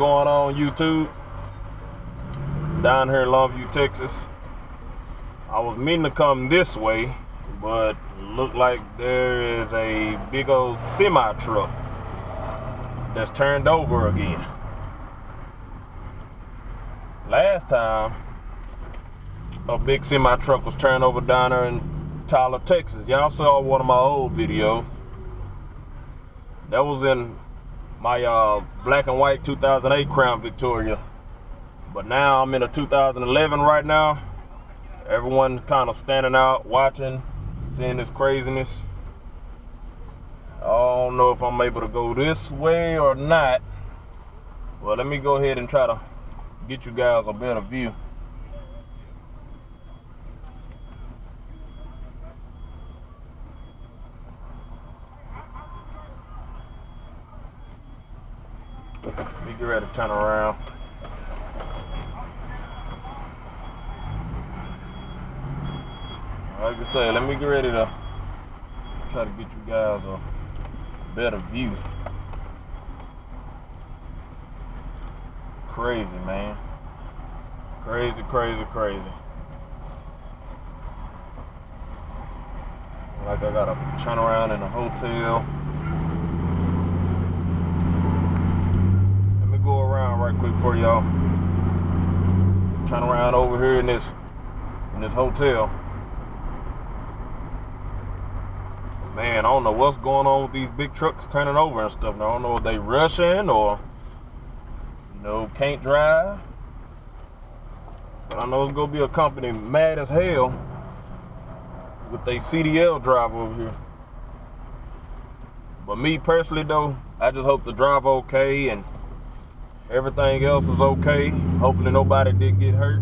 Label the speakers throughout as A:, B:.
A: going on YouTube? Down here in Longview, Texas. I was meaning to come this way, but looked like there is a big old semi truck that's turned over again. Last time a big semi truck was turned over down there in Tyler, Texas. Y'all saw one of my old videos. That was in my black and white 2008 Crown Victoria. But now I'm in a 2011 right now. Everyone kind of standing out, watching, seeing this craziness. I don't know if I'm able to go this way or not. Well, let me go ahead and try to get you guys a better view. Let me get ready to turn around. Like I say, let me get ready to try to get you guys a better view. Crazy, man. Crazy, crazy, crazy. Like I gotta turn around in a hotel. Let me go around right quick for y'all. Turn around over here in this hotel. Man, I don't know what's going on with these big trucks turning over and stuff. Now, I don't know if they rushing or, can't drive. But I know it's gonna be a company mad as hell with their CDL driver over here. But me personally though, I just hope the driver okay and everything else is okay. Hopefully nobody did get hurt.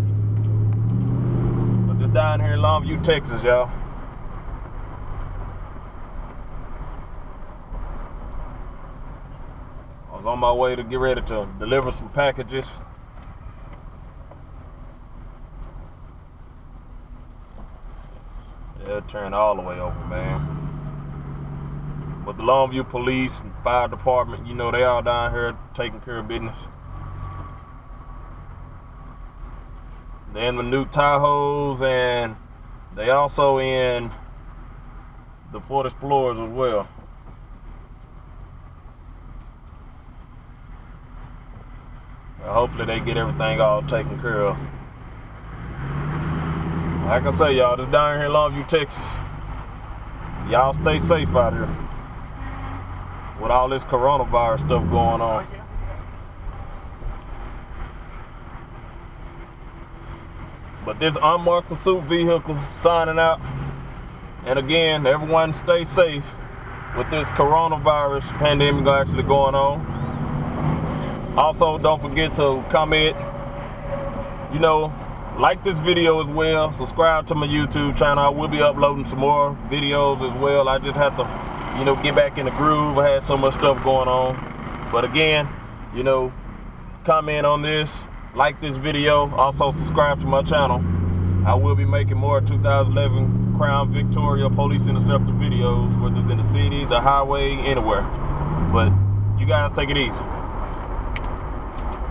A: But just down here in Longview, Texas, y'all. I was on my way to get ready to deliver some packages. Yeah, it turned all the way over, man. But the Longview police and fire department, they all down here taking care of business. They're in the new Tahoes, and they also in the Ford Explorers as well. Hopefully they get everything all taken care of. Like I say, y'all, just down here in Longview, Texas. Y'all stay safe out here with all this coronavirus stuff going on. But this unmarked pursuit vehicle signing out. And again, everyone stay safe with this coronavirus pandemic actually going on. Also, don't forget to comment, like this video as well. Subscribe to my YouTube channel. I will be uploading some more videos as well. I just have to, get back in the groove. I had so much stuff going on. But again, comment on this, like this video. Also, subscribe to my channel. I will be making more 2011 Crown Victoria police interceptor videos, whether it's in the city, the highway, anywhere. But you guys take it easy.